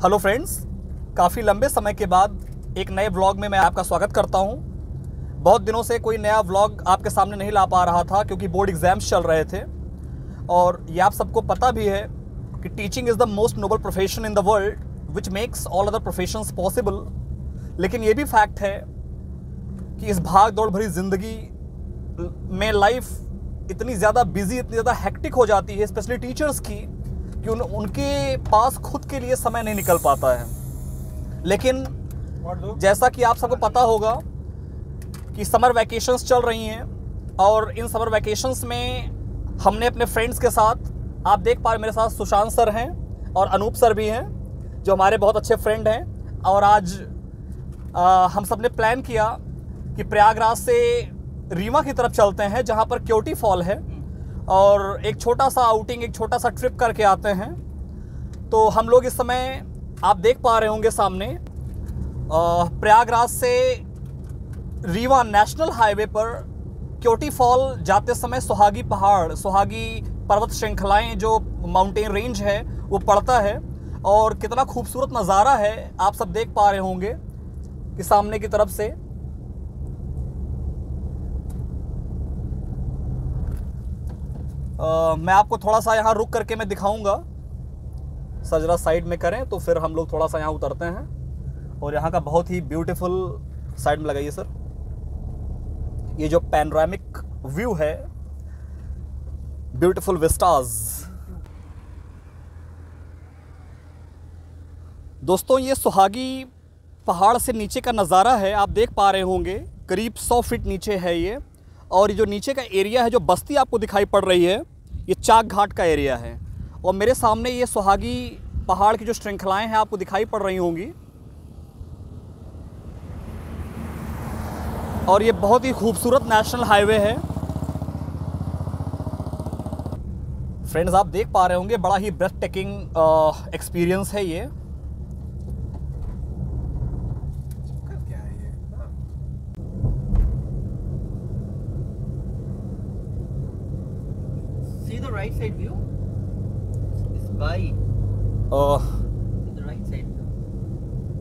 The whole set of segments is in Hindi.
हेलो फ्रेंड्स, काफ़ी लंबे समय के बाद एक नए व्लॉग में मैं आपका स्वागत करता हूं। बहुत दिनों से कोई नया व्लॉग आपके सामने नहीं ला पा रहा था क्योंकि बोर्ड एग्ज़ाम्स चल रहे थे। और ये आप सबको पता भी है कि teaching is the most noble profession in the world which makes all other professions possible. लेकिन ये भी फैक्ट है कि इस भाग दौड़ भरी ज़िंदगी में लाइफ इतनी ज़्यादा बिजी, इतनी ज़्यादा हेक्टिक हो जाती है, स्पेशली टीचर्स की, कि उनके पास खुद के लिए समय नहीं निकल पाता है। लेकिन जैसा कि आप सबको पता होगा कि समर वैकेशंस चल रही हैं और इन समर वैकेशंस में हमने अपने फ्रेंड्स के साथ, आप देख पा रहे मेरे साथ सुशांत सर हैं और अनूप सर भी हैं जो हमारे बहुत अच्छे फ्रेंड हैं। और आज हम सब ने प्लान किया कि प्रयागराज से रीवा की तरफ चलते हैं जहाँ पर क्योटी फॉल है और एक छोटा सा आउटिंग, एक छोटा सा ट्रिप करके आते हैं। तो हम लोग इस समय, आप देख पा रहे होंगे सामने, प्रयागराज से रीवा नेशनल हाईवे पर क्योटी फॉल जाते समय सुहागी पहाड़, सुहागी पर्वत श्रृंखलाएं जो माउंटेन रेंज है वो पड़ता है और कितना खूबसूरत नज़ारा है आप सब देख पा रहे होंगे कि सामने की तरफ से। मैं आपको थोड़ा सा यहाँ रुक करके मैं दिखाऊंगा। सजरा साइड में करें तो फिर हम लोग थोड़ा सा यहाँ उतरते हैं और यहाँ का बहुत ही ब्यूटीफुल, साइड में लगाइए सर, ये जो पैनोरामिक व्यू है, ब्यूटीफुल विस्टाज। दोस्तों, ये सुहागी पहाड़ से नीचे का नज़ारा है, आप देख पा रहे होंगे करीब 100 फीट नीचे है ये। और ये जो नीचे का एरिया है, जो बस्ती आपको दिखाई पड़ रही है, ये चाक घाट का एरिया है। और मेरे सामने ये सुहागी पहाड़ की जो श्रृंखलाएं हैं आपको दिखाई पड़ रही होंगी। और ये बहुत ही खूबसूरत नेशनल हाईवे है। फ्रेंड्स, आप देख पा रहे होंगे बड़ा ही ब्रेथ टेकिंग एक्सपीरियंस है ये। Right side view. This by the right side.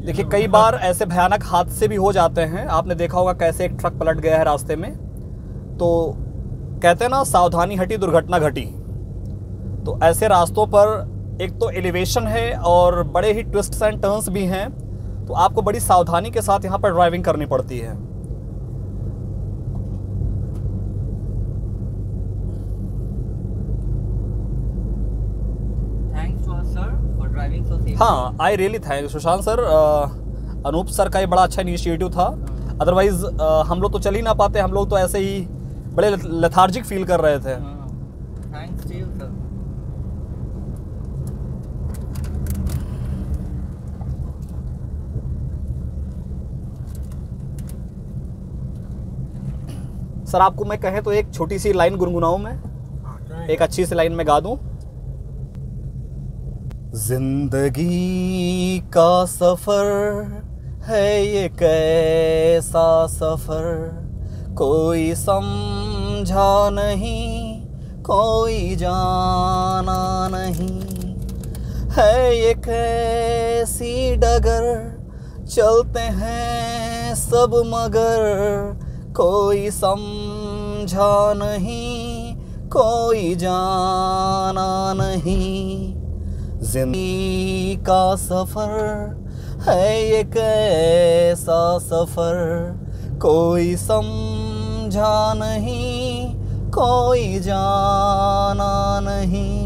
देखिए, कई बार ऐसे भयानक हादसे भी हो जाते हैं। आपने देखा होगा कैसे एक ट्रक पलट गया है रास्ते में। तो कहते हैं ना, सावधानी हटी दुर्घटना घटी। तो ऐसे रास्तों पर एक तो एलिवेशन है और बड़े ही ट्विस्ट्स एंड टर्न्स भी हैं, तो आपको बड़ी सावधानी के साथ यहाँ पर ड्राइविंग करनी पड़ती है। हाँ, I really thank Sushant sir. Anoop sir का ये बड़ा अच्छा इनिशिएटिव था। अदरवाइज हम लोग तो चल ही ना पाते, हम लोग तो ऐसे ही बड़े लेथार्जिक फील कर रहे थे। Thanks to you sir. Sir, आपको मैं कहें तो एक छोटी सी लाइन गुनगुनाऊं मैं, एक अच्छी सी लाइन में गा दूं। जिंदगी का सफर है ये कैसा सफर, कोई समझा नहीं, कोई जाना नहीं, है ये कैसी डगर, चलते हैं सब मगर, कोई समझा नहीं, कोई जाना नहीं। जिंदगी का सफर है ये कैसा सफर, कोई समझा नहीं, कोई जाना नहीं,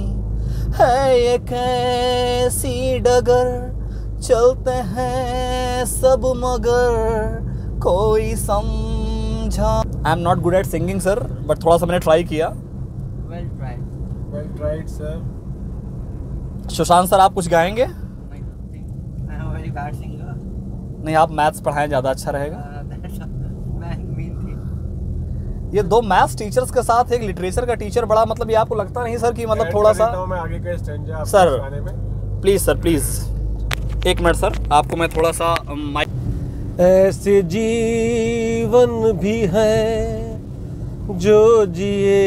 है ये कैसी डगर, चलते हैं सब मगर, कोई समझा। I am not good at singing sir, but थोड़ा सा मैंने ट्राई किया। Well tried. Well tried, sir. Sushant sir, आप कुछ गाएंगे? I am a very bad singer. नहीं, आप मैथ्स पढ़ाएं, ज़्यादा अच्छा रहेगा। That's a mean thing. ये दो मैथ्स टीचर्स के साथ एक लिटरेचर का टीचर, बड़ा मतलब ये आपको लगता नहीं सर कि मतलब थोड़ा सा? मैं आगे का स्टैंजा आपको सर गाने में। प्लीज़ सर, प्लीज़ एक मिनट सर, आपको मैं थोड़ा सा माइक। ऐसे जीवन भी है जो जिए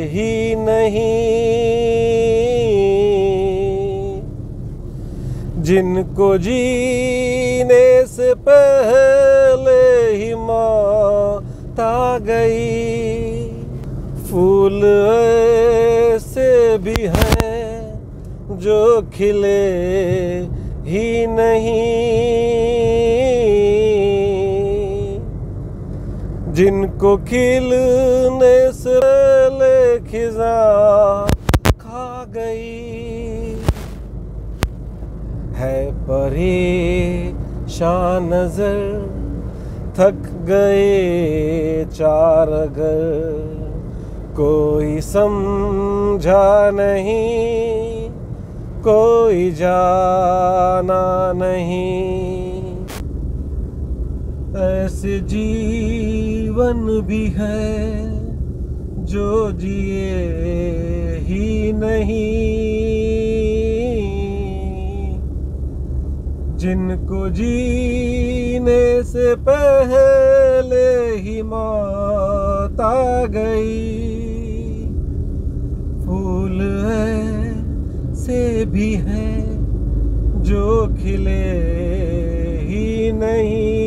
ही नहीं, जिनको जीने से पहले ही मौत आ गई। फूल ऐसे भी हैं जो खिले ही नहीं, जिनको खिलने से पहले खिज़ां खा गई। है परेशान नजर, थक गए चार घर, कोई समझा नहीं, कोई जाना नहीं। ऐसे जीवन भी है जो जिए ही नहीं, जिनको जीने से पहले ही मौत आ गई। फूल ऐसे भी हैं जो खिले ही नहीं,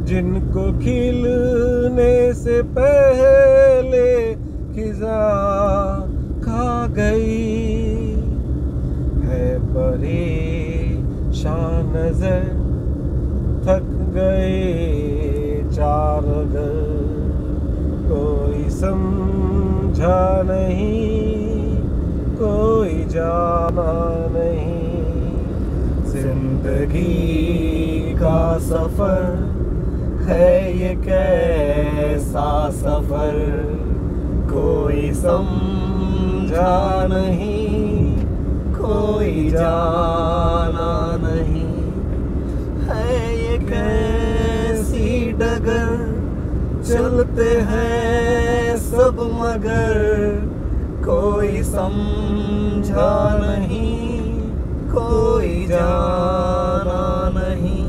जिनको खिलने से पहले खिज़ां खा गई। है परेशान नजर, थक गए चार घर, कोई समझा नहीं, कोई जाना नहीं। जिंदगी का सफर है ये कैसा सफर, कोई समझा नहीं, कोई जाना नहीं। है ये कैसी डगर, चलते हैं सब मगर, कोई समझा नहीं, कोई जाना नहीं।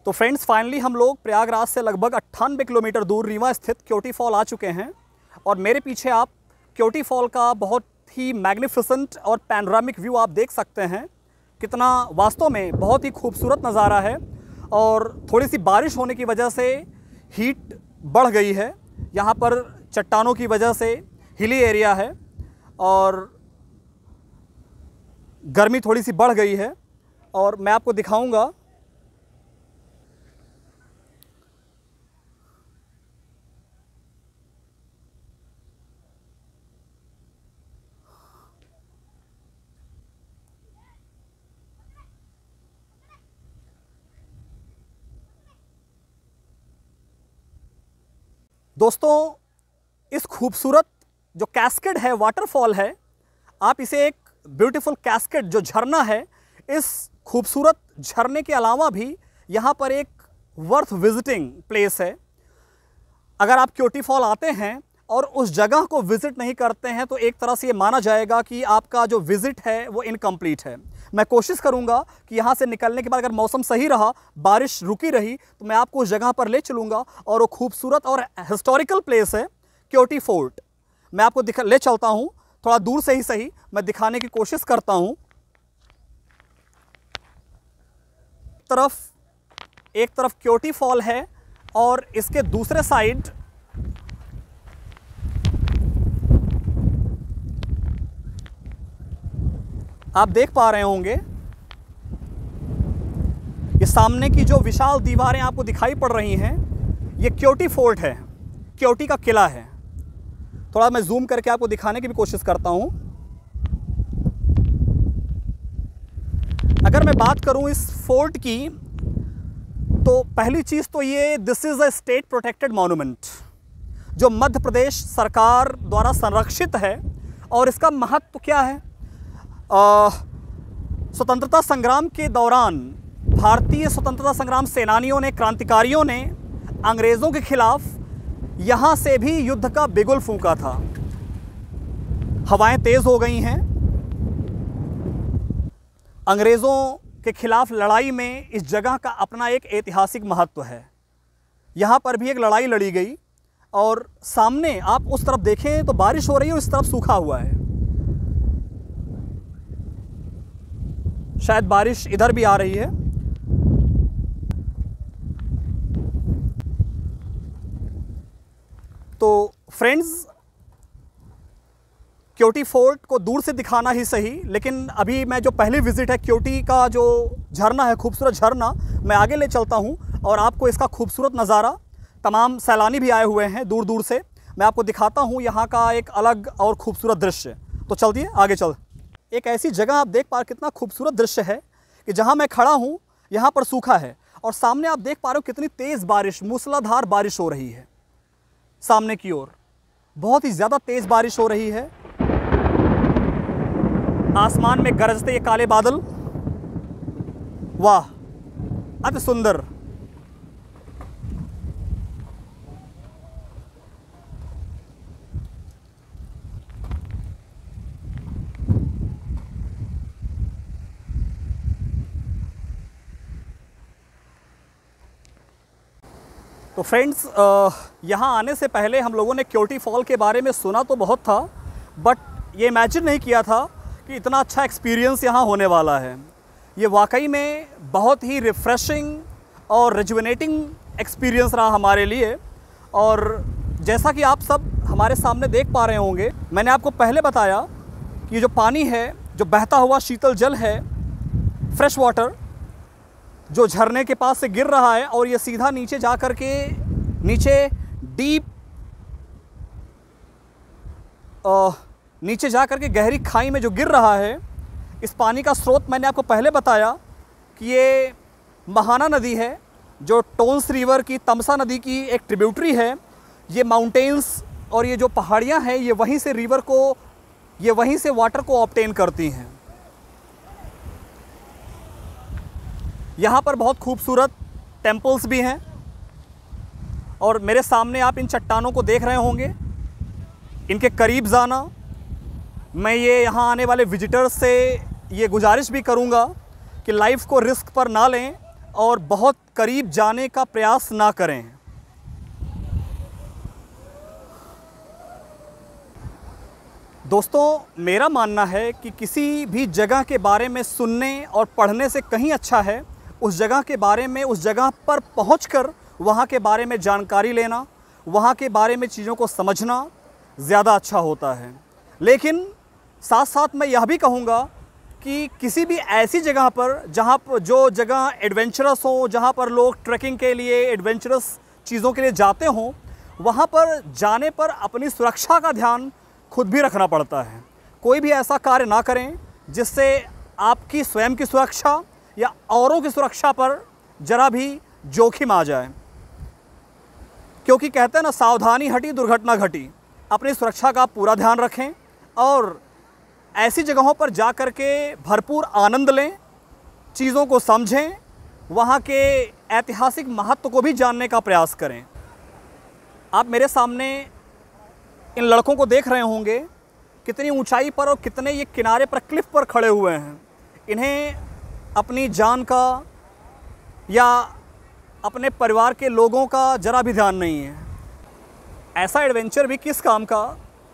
तो फ्रेंड्स फाइनली हम लोग प्रयागराज से लगभग 98 किलोमीटर दूर रीवा स्थित क्योटी फॉल आ चुके हैं और मेरे पीछे आप क्योटी फॉल का बहुत ही मैग्निफिसेंट और पैनोरामिक व्यू आप देख सकते हैं। कितना वास्तव में बहुत ही खूबसूरत नज़ारा है और थोड़ी सी बारिश होने की वजह से हीट बढ़ गई है। यहाँ पर चट्टानों की वजह से हिली एरिया है और गर्मी थोड़ी सी बढ़ गई है और मैं आपको दिखाऊंगा। दोस्तों, इस खूबसूरत जो कैस्केड है, वाटरफॉल है, आप इसे एक ब्यूटीफुल कैस्केड जो झरना है, इस खूबसूरत झरने के अलावा भी यहाँ पर एक वर्थ विजिटिंग प्लेस है। अगर आप क्योटी फॉल आते हैं और उस जगह को विज़िट नहीं करते हैं तो एक तरह से ये माना जाएगा कि आपका जो विज़िट है वो इनकम्प्लीट है। मैं कोशिश करूंगा कि यहाँ से निकलने के बाद अगर मौसम सही रहा, बारिश रुकी रही, तो मैं आपको उस जगह पर ले चलूँगा और वो खूबसूरत और हिस्टोरिकल प्लेस है क्योटी फोर्ट। मैं आपको ले चलता हूँ, थोड़ा दूर से ही सही मैं दिखाने की कोशिश करता हूँ। एक तरफ क्योटी फॉल है और इसके दूसरे साइड आप देख पा रहे होंगे ये सामने की जो विशाल दीवारें आपको दिखाई पड़ रही हैं, ये क्योटी फोर्ट है, क्योटी का किला है। थोड़ा मैं जूम करके आपको दिखाने की भी कोशिश करता हूं। अगर मैं बात करूं इस फोर्ट की, तो पहली चीज़ तो ये this is a state protected monument जो मध्य प्रदेश सरकार द्वारा संरक्षित है। और इसका महत्व क्या है? स्वतंत्रता संग्राम के दौरान भारतीय स्वतंत्रता संग्राम सेनानियों ने, क्रांतिकारियों ने अंग्रेज़ों के खिलाफ यहाँ से भी युद्ध का बिगुल फूंका था। हवाएं तेज़ हो गई हैं। अंग्रेज़ों के खिलाफ लड़ाई में इस जगह का अपना एक ऐतिहासिक महत्व है। यहाँ पर भी एक लड़ाई लड़ी गई और सामने आप उस तरफ देखें तो बारिश हो रही है और इस तरफ सूखा हुआ है। शायद बारिश इधर भी आ रही है। तो फ्रेंड्स, क्योटी फोर्ट को दूर से दिखाना ही सही, लेकिन अभी मैं जो पहली विज़िट है क्योटी का जो झरना है, खूबसूरत झरना, मैं आगे ले चलता हूं और आपको इसका खूबसूरत नज़ारा, तमाम सैलानी भी आए हुए हैं दूर दूर से, मैं आपको दिखाता हूं यहाँ का एक अलग और खूबसूरत दृश्य। तो चलिए आगे चल। एक ऐसी जगह आप देख पा रहे कितना खूबसूरत दृश्य है कि जहाँ मैं खड़ा हूँ यहाँ पर सूखा है और सामने आप देख पा रहे हो कितनी तेज़ बारिश, मूसलाधार बारिश हो रही है। सामने की ओर बहुत ही ज़्यादा तेज़ बारिश हो रही है। आसमान में गरजते ये काले बादल, वाह अति सुंदर। तो फ्रेंड्स, यहाँ आने से पहले हम लोगों ने क्योटी फॉल के बारे में सुना तो बहुत था, बट ये इमेजिन नहीं किया था कि इतना अच्छा एक्सपीरियंस यहाँ होने वाला है। ये वाकई में बहुत ही रिफ़्रेशिंग और रिजुविनेटिंग एक्सपीरियंस रहा हमारे लिए। और जैसा कि आप सब हमारे सामने देख पा रहे होंगे, मैंने आपको पहले बताया कि जो पानी है, जो बहता हुआ शीतल जल है, फ्रेश वाटर, जो झरने के पास से गिर रहा है और ये सीधा नीचे जा कर के डीप नीचे जा कर के गहरी खाई में जो गिर रहा है, इस पानी का स्रोत मैंने आपको पहले बताया कि ये महाना नदी है, जो टोन्स रिवर की, तमसा नदी की एक ट्रिब्यूटरी है। ये माउंटेन्स और ये जो पहाड़ियाँ हैं, ये वहीं से वाटर को ऑब्टेन करती हैं। यहाँ पर बहुत खूबसूरत टेम्पल्स भी हैं और मेरे सामने आप इन चट्टानों को देख रहे होंगे। इनके करीब जाना, मैं ये यहाँ आने वाले विजिटर्स से ये गुजारिश भी करूँगा कि लाइफ को रिस्क पर ना लें। और बहुत करीब जाने का प्रयास ना करें। दोस्तों, मेरा मानना है कि किसी भी जगह के बारे में सुनने और पढ़ने से कहीं अच्छा है उस जगह के बारे में, उस जगह पर पहुंचकर वहां के बारे में जानकारी लेना, वहां के बारे में चीज़ों को समझना ज़्यादा अच्छा होता है। लेकिन साथ साथ मैं यह भी कहूँगा कि किसी भी ऐसी जगह पर जहाँ पर जो जगह एडवेंचरस हो, जहाँ पर लोग ट्रैकिंग के लिए, एडवेंचरस चीज़ों के लिए जाते हों, वहाँ पर जाने पर अपनी सुरक्षा का ध्यान खुद भी रखना पड़ता है। कोई भी ऐसा कार्य ना करें जिससे आपकी स्वयं की सुरक्षा या औरों की सुरक्षा पर जरा भी जोखिम आ जाए, क्योंकि कहते हैं ना, सावधानी हटी दुर्घटना घटी। अपनी सुरक्षा का पूरा ध्यान रखें और ऐसी जगहों पर जा कर के भरपूर आनंद लें, चीज़ों को समझें, वहाँ के ऐतिहासिक महत्व को भी जानने का प्रयास करें। आप मेरे सामने इन लड़कों को देख रहे होंगे, कितनी ऊंचाई पर और कितने ये किनारे पर, क्लिफ पर खड़े हुए हैं। इन्हें अपनी जान का या अपने परिवार के लोगों का ज़रा भी ध्यान नहीं है। ऐसा एडवेंचर भी किस काम का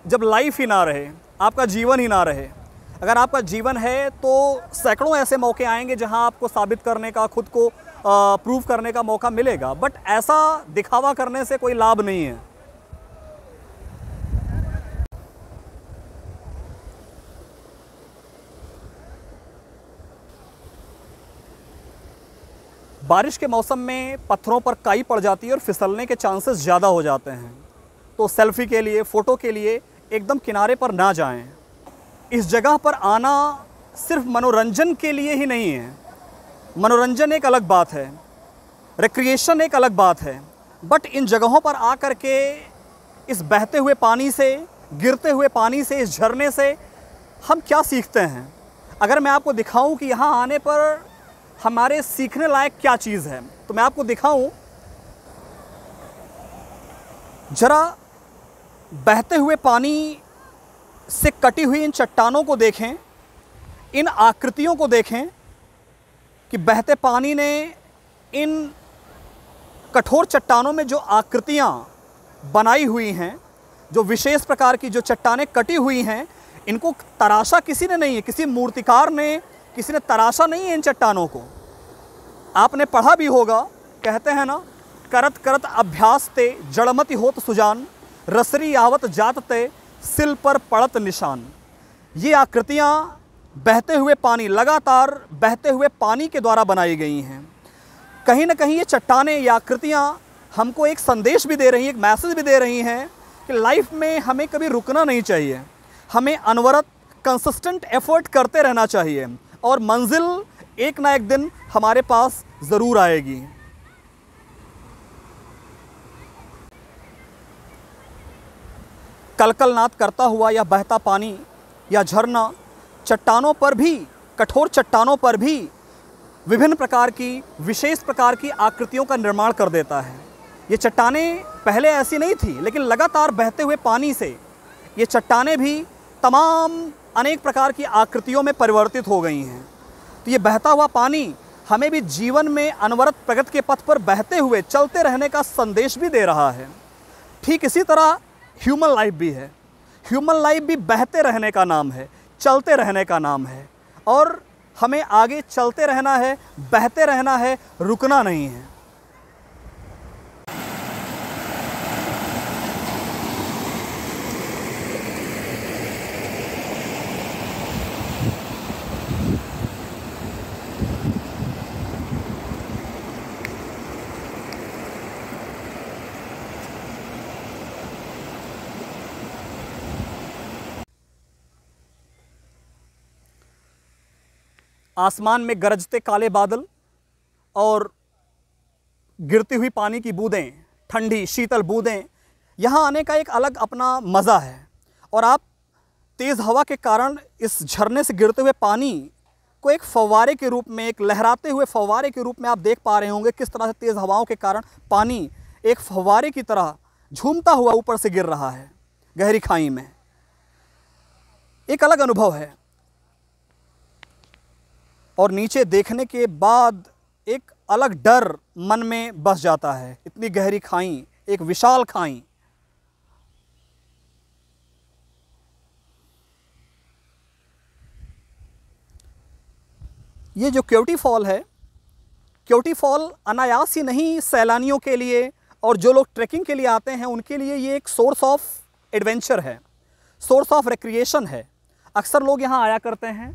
जब लाइफ ही ना रहे, आपका जीवन ही ना रहे। अगर आपका जीवन है तो सैकड़ों ऐसे मौके आएंगे जहां आपको साबित करने का, खुद को प्रूव करने का मौका मिलेगा, बट ऐसा दिखावा करने से कोई लाभ नहीं है। बारिश के मौसम में पत्थरों पर काई पड़ जाती है और फिसलने के चांसेस ज़्यादा हो जाते हैं, तो सेल्फी के लिए, फ़ोटो के लिए एकदम किनारे पर ना जाएं। इस जगह पर आना सिर्फ मनोरंजन के लिए ही नहीं है। मनोरंजन एक अलग बात है, रिक्रिएशन एक अलग बात है, बट इन जगहों पर आकर के इस बहते हुए पानी से, गिरते हुए पानी से, इस झरने से हम क्या सीखते हैं? अगर मैं आपको दिखाऊं कि यहाँ आने पर हमारे सीखने लायक क्या चीज़ है, तो मैं आपको दिखाऊं। जरा बहते हुए पानी से कटी हुई इन चट्टानों को देखें, इन आकृतियों को देखें कि बहते पानी ने इन कठोर चट्टानों में जो आकृतियाँ बनाई हुई हैं, जो विशेष प्रकार की जो चट्टानें कटी हुई हैं, इनको तराशा किसी ने नहीं है, किसी मूर्तिकार ने, किसी ने तराशा नहीं है इन चट्टानों को। आपने पढ़ा भी होगा, कहते हैं ना, करत करत अभ्यास ते जड़मति होत सुजान, रसरी आवत जात ते सिल पर पड़त निशान। ये आकृतियाँ बहते हुए पानी, लगातार बहते हुए पानी के द्वारा बनाई गई हैं। कहीं ना कहीं ये चट्टानें, ये आकृतियाँ हमको एक संदेश भी दे रही हैं, एक मैसेज भी दे रही हैं कि लाइफ में हमें कभी रुकना नहीं चाहिए, हमें अनवरत कंसिस्टेंट एफर्ट करते रहना चाहिए और मंजिल एक ना एक दिन हमारे पास ज़रूर आएगी। कलकलनाद करता हुआ या बहता पानी या झरना चट्टानों पर भी, कठोर चट्टानों पर भी विभिन्न प्रकार की, विशेष प्रकार की आकृतियों का निर्माण कर देता है। ये चट्टानें पहले ऐसी नहीं थी, लेकिन लगातार बहते हुए पानी से ये चट्टानें भी तमाम अनेक प्रकार की आकृतियों में परिवर्तित हो गई हैं। तो ये बहता हुआ पानी हमें भी जीवन में अनवरत प्रगति के पथ पर बहते हुए चलते रहने का संदेश भी दे रहा है। ठीक इसी तरह ह्यूमन लाइफ भी है। ह्यूमन लाइफ भी बहते रहने का नाम है, चलते रहने का नाम है, और हमें आगे चलते रहना है, बहते रहना है, रुकना नहीं है। आसमान में गरजते काले बादल और गिरती हुई पानी की बूंदें, ठंडी शीतल बूंदें, यहाँ आने का एक अलग अपना मज़ा है। और आप तेज़ हवा के कारण इस झरने से गिरते हुए पानी को एक फव्वारे के रूप में, एक लहराते हुए फव्वारे के रूप में आप देख पा रहे होंगे किस तरह से तेज़ हवाओं के कारण पानी एक फव्वारे की तरह झूमता हुआ ऊपर से गिर रहा है गहरी खाई में। एक अलग अनुभव है। और नीचे देखने के बाद एक अलग डर मन में बस जाता है। इतनी गहरी खाई, एक विशाल खाई। ये जो केवटी फॉल है, केवटी फॉल अनायास ही नहीं सैलानियों के लिए और जो लोग ट्रैकिंग के लिए आते हैं उनके लिए ये एक सोर्स ऑफ एडवेंचर है, सोर्स ऑफ रिक्रिएशन है। अक्सर लोग यहाँ आया करते हैं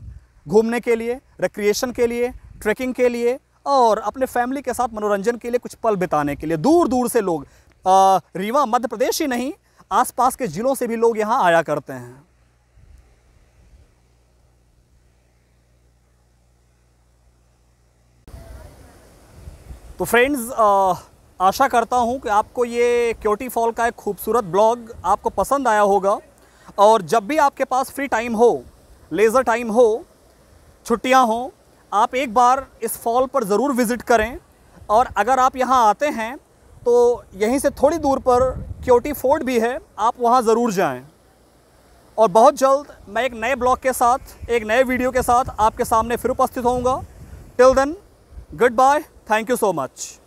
घूमने के लिए, रिक्रिएशन के लिए, ट्रैकिंग के लिए और अपने फैमिली के साथ मनोरंजन के लिए, कुछ पल बिताने के लिए। दूर दूर से लोग, रीवा मध्य प्रदेश ही नहीं, आसपास के ज़िलों से भी लोग यहाँ आया करते हैं। तो फ्रेंड्स, आशा करता हूँ कि आपको ये केवटी फॉल का एक खूबसूरत ब्लॉग आपको पसंद आया होगा। और जब भी आपके पास फ्री टाइम हो, लेज़र टाइम हो, छुट्टियाँ हों, आप एक बार इस फॉल पर ज़रूर विज़िट करें। और अगर आप यहाँ आते हैं तो यहीं से थोड़ी दूर पर केवटी फोर्ट भी है, आप वहाँ ज़रूर जाएं। और बहुत जल्द मैं एक नए ब्लॉग के साथ, एक नए वीडियो के साथ आपके सामने फिर उपस्थित होऊंगा। Till then, good bye, thank you so much.